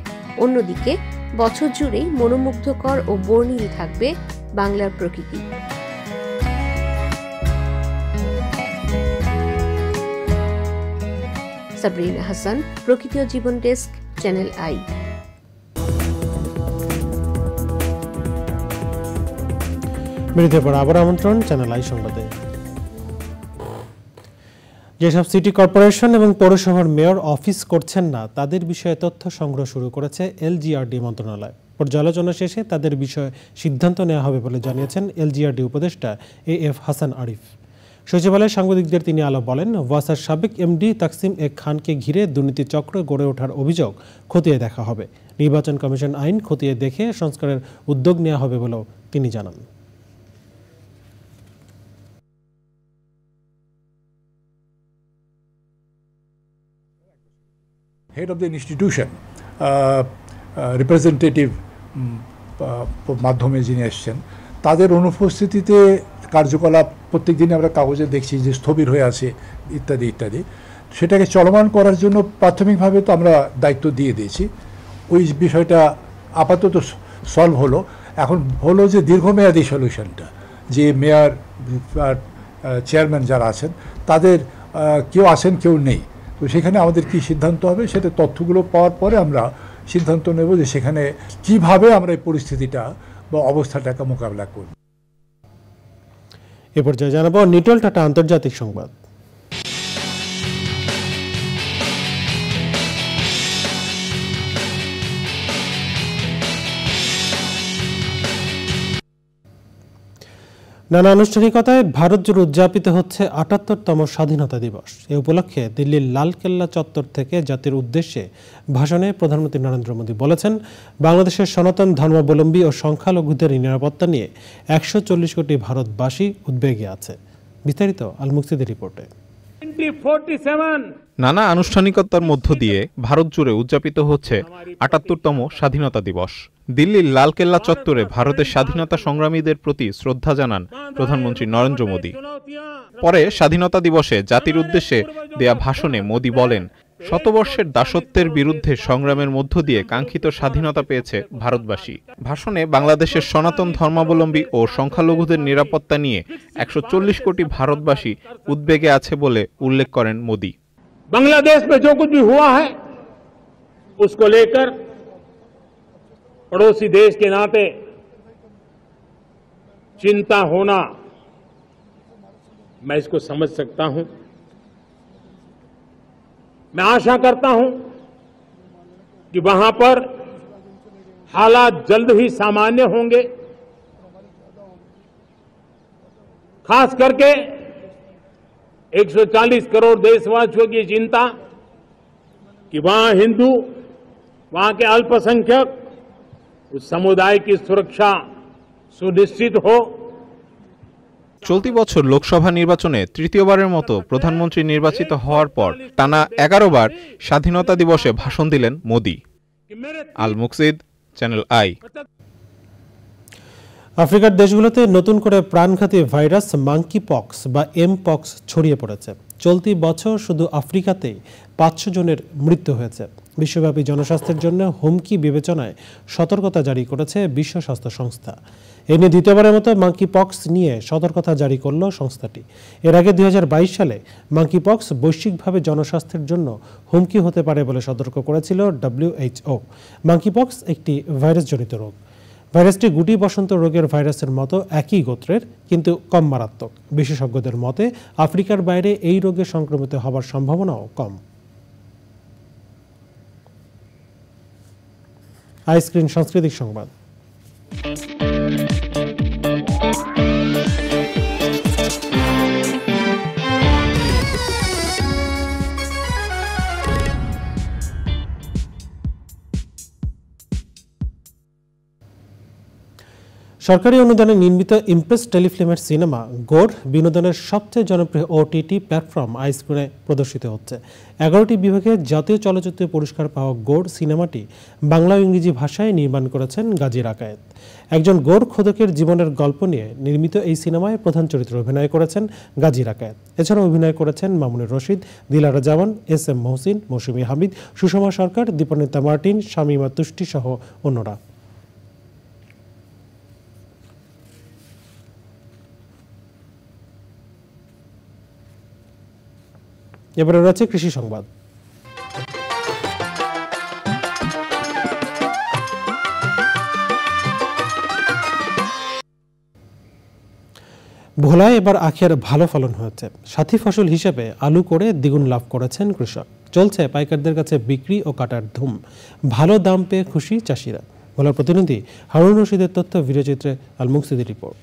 Speaker 3: অন্যদিকে বছর জুড়েই মনোমুগ্ধকর ও বর্ণিল থাকবে বাংলার প্রকৃতি। সাবরিনা হাসান, প্রকৃতি ও জীবন ডেস্ক, চ্যানেল আই।
Speaker 1: বিরতির পর আবার আমন্ত্রণ চ্যানেল আই সংবাদে। যেসব সিটি কর্পোরেশন এবং পৌরসভার মেয়র অফিস করছেন না, তাদের বিষয়ে তথ্য সংগ্রহ শুরু করেছে এলজিআরডি মন্ত্রণালয়। পর্যালোচনা শেষে তাদের বিষয়ে সিদ্ধান্ত নেওয়া হবে বলে জানিয়েছেন এলজিআরডি উপদেষ্টা এএফ হাসান আরিফ। সচিবালয়ে সাংবাদিকদের তিনি আলো বলেন, ওয়াসার সাবেক এমডি তাকসিম এ খানকে ঘিরে দুর্নীতি চক্র গড়ে ওঠার অভিযোগ খতিয়ে দেখা হবে। নির্বাচন কমিশন আইন খতিয়ে দেখে সংস্কারের উদ্যোগ নেওয়া হবে বলেও তিনি জানান।
Speaker 22: Head of the institution, representative মাধ্যমে যিনি এসছেন, তাদের অনুপস্থিতিতে কার্যকলাপ প্রত্যেক দিন আমরা কাগজে দেখছি যে স্থবির হয়ে আছে ইত্যাদি ইত্যাদি। সেটাকে চলমান করার জন্য প্রাথমিকভাবে তো আমরা দায়িত্ব দিয়ে দিয়েছি। ওই বিষয়টা আপাতত সলভ হলো। এখন হলো যে দীর্ঘমেয়াদী সলিউশনটা, যে মেয়র চেয়ারম্যান যারা আছেন তাদের কেউ আছেন কেউ নেই, তো সেখানে আমাদের কি সিদ্ধান্ত হবে সেটা তথ্যগুলো পাওয়ার পরে আমরা সিদ্ধান্ত নেব যে সেখানে কিভাবে আমরা এই পরিস্থিতিটা বা অবস্থাটাকে মোকাবিলা করব।
Speaker 1: এ পর্যায়ে জানাবো নিটল টাটা আন্তর্জাতিক সংবাদ। নানা আনুষ্ঠানিকতায় ভারত জুড়ে উদযাপিত হচ্ছে ৭৮তম স্বাধীনতা দিবস। এ উপলক্ষে দিল্লির লালকেল্লা চত্বর থেকে জাতির উদ্দেশ্যে ভাষণে প্রধানমন্ত্রী নরেন্দ্র মোদী বলেছেন, বাংলাদেশের সনাতন ধর্মাবলম্বী ও সংখ্যালঘুদের নিরাপত্তা নিয়ে ১৪০ কোটি ভারতবাসী উদ্বেগে আছে। বিস্তারিত আল মুকসিদের রিপোর্টে।
Speaker 2: নানা আনুষ্ঠানিকতার মধ্য দিয়ে ভারত জুড়ে উদযাপিত হচ্ছে ৭৮তম স্বাধীনতা দিবস। দিল্লির লালকেল্লা চত্বরে ভারতের স্বাধীনতা সংগ্রামীদের প্রতি শ্রদ্ধা জানান প্রধানমন্ত্রী নরেন্দ্র মোদী। পরে স্বাধীনতা দিবসে জাতির উদ্দেশ্যে দেয়া ভাষণে মোদী বলেন, শতবর্ষের দাসত্বের বিরুদ্ধে সংগ্রামের মধ্য দিয়ে কাঙ্ক্ষিত স্বাধীনতা পেয়েছে ভারতবাসী। ভাষণে বাংলাদেশের সনাতন ধর্মাবলম্বী ও সংখ্যালঘুদের নিরাপত্তা নিয়ে ১৪০ কোটি ভারতবাসী উদ্বেগে আছে বলে উল্লেখ করেন মোদী।
Speaker 4: बांग्लादेश में जो कुछ भी हुआ है उसको लेकर पड़ोसी देश के नाते चिंता होना मैं इसको समझ सकता हूं। मैं आशा करता हूं कि वहां पर हालात जल्द ही सामान्य होंगे। खास करके 140 करोड़ देशवासियों की चिंता कि वहां हिंदू, वहां के अल्पसंख्यक, उस समुदाय की सुरक्षा सुनिश्चित हो।
Speaker 2: চলতি বছর লোকসভা নির্বাচনে তৃতীয়বারের মতো প্রধানমন্ত্রী নির্বাচিত হওয়ার পর টানা 11 বার স্বাধীনতা দিবসে ভাষণ দিলেন মোদী। আল মুকসিদ, চ্যানেল আই।
Speaker 1: আফ্রিকার দেশগুলোতে নতুন করে প্রাণঘাতী ভাইরাস মাঙ্কি পক্স বা এমপক্স ছড়িয়ে পড়েছে। চলতি বছর শুধু আফ্রিকাতেই ৫০০ জনের মৃত্যু হয়েছে। বিশ্বব্যাপী জনস্বাস্থ্যের জন্য হুমকি বিবেচনায় সতর্কতা জারি করেছে বিশ্ব স্বাস্থ্য সংস্থা। এ নিয়ে দ্বিতীয়বারের মতো মাঙ্কি পক্স নিয়ে সতর্কতা জারি করল সংস্থাটি। এর আগে ২০২২ সালে মাঙ্কি পক্স বৈশ্বিকভাবে জনস্বাস্থ্যের জন্য হুমকি হতে পারে বলে সতর্ক করেছিল WHO। মাঙ্কি পক্স একটি ভাইরাসজনিত রোগ। ভাইরাসটি গুটি বসন্ত রোগের ভাইরাসের মতো একই গোত্রের, কিন্তু কম মারাত্মক। বিশেষজ্ঞদের মতে আফ্রিকার বাইরে এই রোগে সংক্রমিত হবার সম্ভাবনাও কম। আইস্ক্রিন সাংস্কৃতিক সংবাদ। সরকারি অনুদানে নির্মিত ইমপ্রেস টেলিফিল্মের সিনেমা গোর বিনোদনের সবচেয়ে জনপ্রিয় OTT প্ল্যাটফর্ম আইস্ক্রিনে প্রদর্শিত হচ্ছে। 11টি বিভাগে জাতীয় চলচ্চিত্র পুরস্কার পাওয়া গোর সিনেমাটি বাংলা ও ইংরেজি ভাষায় নির্মাণ করেছেন গাজী রাকায়েত। একজন গোর খোদকের জীবনের গল্প নিয়ে নির্মিত এই সিনেমায় প্রধান চরিত্রে অভিনয় করেছেন গাজী রাকায়েত। এছাড়াও অভিনয় করেছেন মামুনুর রশিদ, দিলারা জামান, SM মহসিন, মৌসুমী হামিদ, সুষমা সরকার, দীপনিতা মার্টিন, শামীমা তুষ্টি সহ অন্যরা। এবারে রয়েছে কৃষি সংবাদ। ভোলায় এবার আখের ভালো ফলন হয়েছে। সাথী ফসল হিসেবে আলু করে দ্বিগুণ লাভ করেছেন কৃষক। চলছে পাইকারদের কাছে বিক্রি ও কাটার ধুম। ভালো দাম পেয়ে খুশি চাষিরা। ভোলার প্রতিনিধি হারুন রশিদের তথ্য, ভিডিওচিত্রে আল মুকসিদের রিপোর্ট।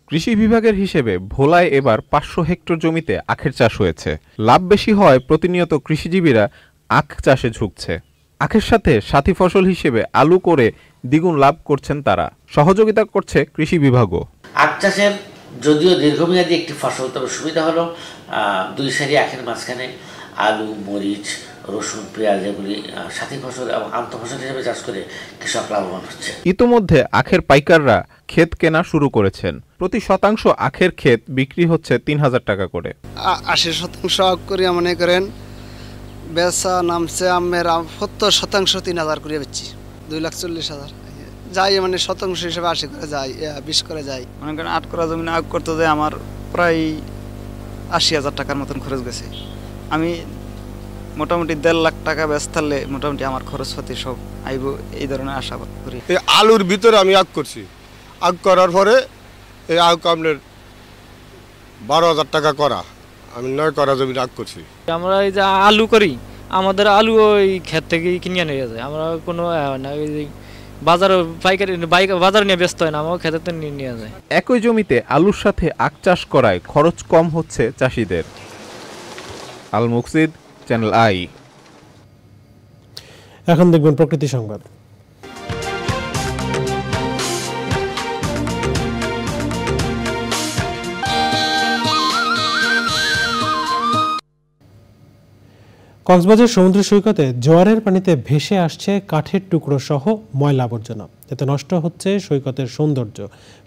Speaker 2: কৃষি বিভাগের হিসেবে ভোলায় এবার 500 হেক্টর জমিতে আখের চাষ হয়েছে। লাভ বেশি হয় প্রতিনিয়ত কৃষিজীবীরা আখ চাষে ঝুঁকছে। আখের সাথে সাথী ফসল হিসেবে আলু করে দ্বিগুণ লাভ করছেন তারা। সহযোগিতা করছে কৃষি বিভাগও।
Speaker 23: আখ চাষের যদিও দীর্ঘমেয়াদী একটি ফসল, তবে সুবিধা হলো 2 সারি আখের মাঝখানে আলু, মরিচ, রসুন, পেঁয়াজ এগুলি সাথী ফসল এবং আন্তঃফসল হিসেবে চাষ করে কৃষক লাভবান হচ্ছে।
Speaker 2: ইতোমধ্যে আখের পাইকাররা ক্ষেত কেনা শুরু করেছেন। প্রতি শতাংশ আখের ক্ষেত বিক্রি হচ্ছে 3000 টাকা করে।
Speaker 24: 80% আখ করে মনে করেন বেচা নামছে আমের 70% 3000 করে বেচছি, 2,40,000 যাই, মানে শতাংশ হিসেবে 80 করে যায়, 20 করে যায়।
Speaker 25: মনে করেন 8 করা জমি আখ করতে যায় আমার প্রায়
Speaker 5: 80,000 টাকার মতন খরচ গেছে। আমি মোটামুটি 1.5 লাখ টাকা ব্যস্ত থাকলে মোটামুটি আমার খরচপাতি সব আইব এই ধরনের আশা করি।
Speaker 6: এই আলুর ভিতরে আমি আগ করছি, আগ করার পরে এই আগ আপনার 12,000 টাকা করা, আমি 9 করা জমি আগ করছি।
Speaker 8: আমরা এই যে আলু করি, আমাদের আলু ওই ক্ষেত থেকে কিনে নিয়ে যায়, আমরা কোনো না বাজার পাইকারি বাজার নিয়ে ব্যস্ত হয় না, আমার ক্ষেতে তো নিয়ে যায়।
Speaker 2: একই জমিতে আলুর সাথে আখ চাষ করায় খরচ কম হচ্ছে চাষিদের। আল মুকসিদ, চ্যানেল আই।
Speaker 1: এখন দেখবেন প্রকৃতি সংবাদ। কক্সবাজার সমুদ্র সৈকতে জোয়ারের পানিতে ভেসে আসছে কাঠের টুকরো সহ ময়লা আবর্জনা, এতে নষ্ট হচ্ছে সৈকতের সৌন্দর্য।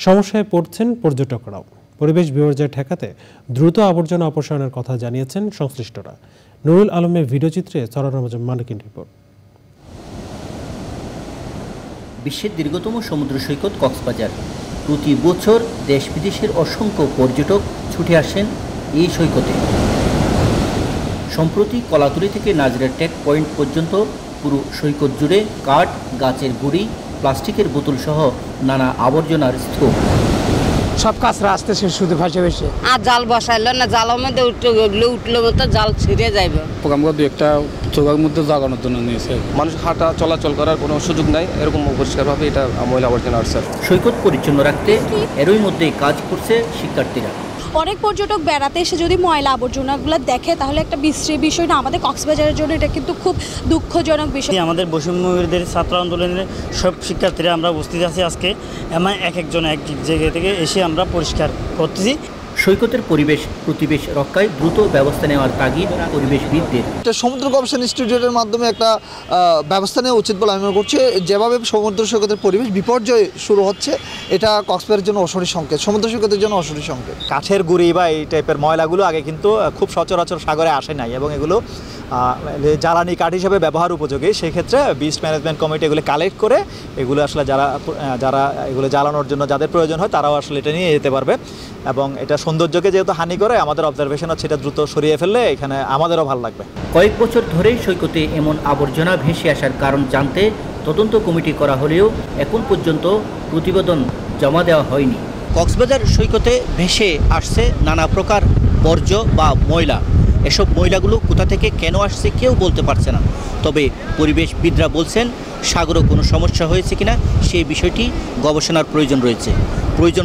Speaker 1: সমস্যায় পড়ছেন পর্যটকরাও। পরিবেশ বিপর্যয় ঠেকাতে দ্রুত আবর্জনা অপসারণের কথা জানিয়েছেন সংশ্লিষ্টরা। নুরুল আলমের ভিডিওচিত্রে সরার মানিকের রিপোর্ট।
Speaker 9: বিশ্বের দীর্ঘতম সমুদ্র সৈকত কক্সবাজার। প্রতি বছর দেশ বিদেশের অসংখ্য পর্যটক ছুটে আসেন এই সৈকতে। সম্প্রতি কলাতলী থেকে নাজরা টেক পয়েন্ট পর্যন্ত পুরো সৈকত জুড়ে কাঠ, গাছের গুঁড়ি, প্লাস্টিকের বোতল সহ নানা আবর্জনার স্তূপ।
Speaker 25: সব কাছরা আসতেছে শুধু ভাসে ভাসে।
Speaker 26: আর জাল বসাইল না, জালের মধ্যে উঠলো মতো জাল ছিঁড়ে যাইবে।
Speaker 25: আমরা দু একটা চোখের মধ্যে জাগানোর জন্য নিয়েছে। মানুষ হাঁটা চলাচল করার কোনো সুযোগ নাই, এরকম পরিষ্কারভাবে এটা ময়লা আবর্জনা আসছে।
Speaker 9: সৈকত পরিচ্ছন্ন রাখতে এরই মধ্যে কাজ করছে শিক্ষার্থীরা।
Speaker 27: অনেক পর্যটক বেড়াতে এসে যদি ময়লা আবর্জনাগুলো দেখে তাহলে একটা বিশ্রী বিষয় না, আমাদের কক্সবাজারের জন্য এটা কিন্তু খুব দুঃখজনক বিষয়।
Speaker 28: আমাদের বৈষম্যবিরোধী ছাত্র আন্দোলনের সব শিক্ষার্থীরা আমরা উপস্থিত আছি আজকে, এমন এক একজন এক জায়গা থেকে এসে আমরা পরিষ্কার করতেছি।
Speaker 9: সৈকতের পরিবেশ প্রতিবেশ রক্ষায় দ্রুত ব্যবস্থা নেওয়ার তাগিদ পরিবেশবিদদের।
Speaker 29: সমুদ্র গবেষণা ইনস্টিটিউটের মাধ্যমে একটা ব্যবস্থা নেওয়া উচিত বলে আমি মনে করছি। যেভাবে সমুদ্র সৈকতের পরিবেশ বিপর্যয় শুরু হচ্ছে, এটা কক্সবাজারের জন্য অশনি সংকেত, সমুদ্র সৈকতের জন্য অশনি সংকেত।
Speaker 30: কাঠের গুঁড়ি বা এই টাইপের ময়লাগুলো আগে কিন্তু খুব সচরাচর সাগরে আসে নাই, এবং এগুলো জ্বালানি কাঠ হিসেবে ব্যবহার উপযোগী। সেক্ষেত্রে বিস্ট ম্যানেজমেন্ট কমিটি এগুলো কালেক্ট করে এগুলো আসলে যারা এগুলো জ্বালানোর জন্য যাদের প্রয়োজন হয় তারাও আসলে এটা নিয়ে যেতে পারবে, এবং এটা সৌন্দর্যকে যেহেতু হানি করে, আমাদের অবজারভেশন হচ্ছে এটা দ্রুত সরিয়ে ফেললে এখানে আমাদেরও ভালো লাগবে।
Speaker 9: কয়েক বছর ধরেই সৈকতে এমন আবর্জনা ভেসে আসার কারণ জানতে তদন্ত কমিটি করা হলেও এখন পর্যন্ত প্রতিবেদন জমা দেওয়া হয়নি। কক্সবাজার সৈকতে ভেসে আসছে নানা প্রকার বর্জ্য বা ময়লা। এসব ময়লাগুলো কোথা থেকে কেন আসছে কেউ বলতে পারছে না, তবে পরিবেশবিদরা বলছেন সাগরে কোনো সমস্যা হয়েছে কিনা সেই বিষয়টি গবেষণার প্রয়োজন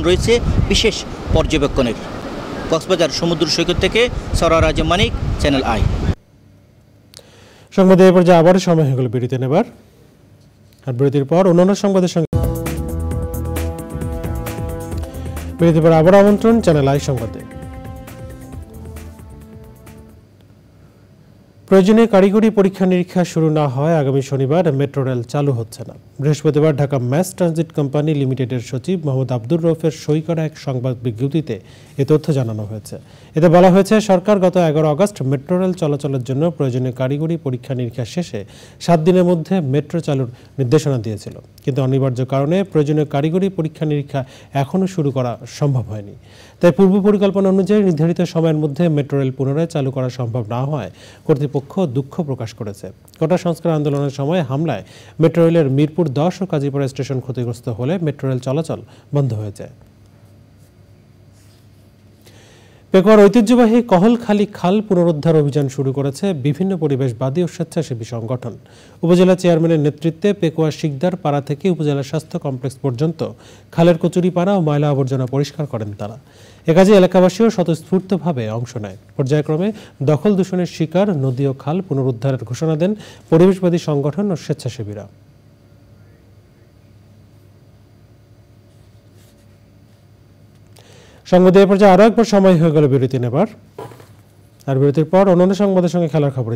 Speaker 9: রয়েছে বিশেষ পর্যবেক্ষণের। কক্সবাজার সমুদ্র সৈকত থেকে সরার আজম মানিক, চ্যানেল আই।
Speaker 1: সংবাদে এ পর্যায়ে আবার সময় হয়ে গেল বিরতি নেবার, আর বিরতির পর অন্যান্য সংবাদের সঙ্গে বিরতির পর আবার আমন্ত্রণ চ্যানেল আই সংবাদে। প্রয়োজনীয় কারিগরি পরীক্ষা নিরীক্ষা শুরু না হয় আগামী শনিবার মেট্রো রেল চালু হচ্ছে না। বৃহস্পতিবার ঢাকা ম্যাস ট্রানজিট কোম্পানি লিমিটেডের সচিব মোহাম্মদ আব্দুর রউফের সই করা এক সংবাদ বিজ্ঞপ্তিতে এ তথ্য জানানো হয়েছে। এতে বলা হয়েছে, সরকার গত 11 আগস্ট মেট্রো রেল চলাচলের জন্য প্রয়োজনীয় কারিগরি পরীক্ষা নিরীক্ষা শেষে 7 দিনের মধ্যে মেট্রো চালুর নির্দেশনা দিয়েছিল, কিন্তু অনিবার্য কারণে প্রয়োজনীয় কারিগরি পরীক্ষা নিরীক্ষা এখনও শুরু করা সম্ভব হয়নি। তাই পূর্ব পরিকল্পনা অনুযায়ী নির্ধারিত সময়ের মধ্যে মেট্রো রেল পুনরায় চালু করা সম্ভব না হয় কর্তৃপক্ষ দুঃখ প্রকাশ করেছে। কোটা সংস্কার আন্দোলনের সময় হামলায় মেট্রো রেলের মিরপুর 10 ও কাজীপাড়া স্টেশন ক্ষতিগ্রস্ত হলে মেট্রো রেল চলাচল বন্ধ হয়ে যায়। পেকুয়ার ঐতিহ্যবাহী কহলখালী খাল পুনরুদ্ধার অভিযান শুরু করেছে বিভিন্ন পরিবেশবাদী ও স্বেচ্ছাসেবী সংগঠন। উপজেলা চেয়ারম্যানের নেতৃত্বে পেকুয়ার শিকদার পাড়া থেকে উপজেলা স্বাস্থ্য কমপ্লেক্স পর্যন্ত খালের কচুরিপানা ও ময়লা আবর্জনা পরিষ্কার করেন তারা। এ কাজে এলাকাবাসীও স্বতঃস্ফূর্তভাবে অংশ নেয়। পর্যায়ক্রমে দখল দূষণের শিকার নদী ও খাল পুনরুদ্ধারের ঘোষণা দেন পরিবেশবাদী সংগঠন ও স্বেচ্ছাসেবীরা। সংবাদে এ পর্যায়ে আরও একবার সময় হয়ে গেল বিরতি নেবার, আর বিরতির পর অন্যান্য সংবাদের সঙ্গে খেলার খবরে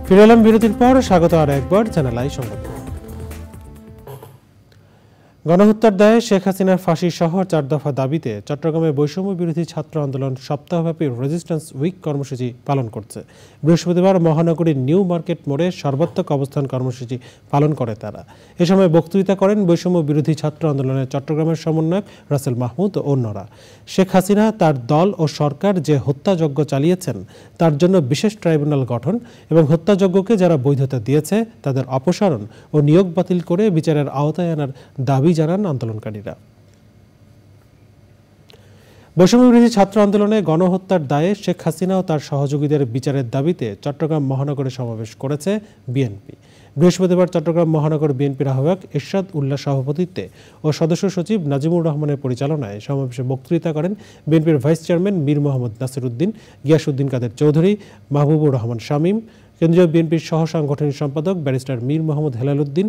Speaker 1: ফিরে এলাম। বিরতির পর স্বাগত আরও একবার চ্যানেল আই সংবাদ। গণহত্যার দায়ে শেখ হাসিনার ফাঁসি সহ 4 দফা দাবিতে চট্টগ্রামে বৈষম্য বিরোধী ছাত্র আন্দোলন সপ্তাহব্যাপী রেজিস্ট্যান্স উইক কর্মসূচি পালন করছে। বৃহস্পতিবার মহানগরীর নিউ মার্কেট মোড়ে সর্বাত্মক অবস্থান কর্মসূচি পালন করে তারা। এ সময় বক্তৃতা করেন বৈষম্য বিরোধী ছাত্র আন্দোলনের চট্টগ্রামের সমন্বয়ক রাসেল মাহমুদ ও অন্যরা। শেখ হাসিনা, তার দল ও সরকার যে হত্যাযজ্ঞ চালিয়েছেন তার জন্য বিশেষ ট্রাইব্যুনাল গঠন এবং হত্যাযজ্ঞকে যারা বৈধতা দিয়েছে তাদের অপসারণ ও নিয়োগ বাতিল করে বিচারের আওতায় আনার দাবি জানান আন্দোলনকারীরা। বৈষম্য বিরোধী ছাত্র আন্দোলনে গণহত্যার দায়ে শেখ হাসিনা ও তার সহযোগীদের বিচারের দাবিতে চট্টগ্রাম মহানগরে সমাবেশ করেছে বিএনপি। বৃহস্পতিবার চট্টগ্রাম মহানগর বিএনপির আহ্বায়ক এরশাদ উল্লাহ সভাপতিত্বে ও সদস্য সচিব নাজিমুর রহমানের পরিচালনায় সমাবেশে বক্তৃতা করেন বিএনপির ভাইস চেয়ারম্যান মীর মোহাম্মদ নাসির উদ্দিন, গিয়াসউদ্দিন কাদের চৌধুরী, মাহবুবুর রহমান শামীম, কেন্দ্রীয় বিএনপির সহ সাংগঠনিক সম্পাদক ব্যারিস্টার মীর মোহাম্মদ হেলাল উদ্দিন,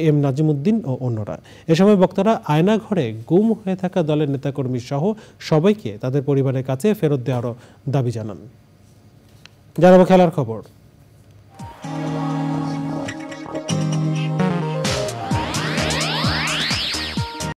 Speaker 1: এম নাজিমুদ্দিন ও অন্যরা। এ সময় বক্তারা আয়নাঘরে গুম হয়ে থাকা দলের নেতাকর্মী সহ সবাইকে তাদের পরিবারের কাছে ফেরত দেওয়ারও দাবি জানান। জানাবো খেলার খবর।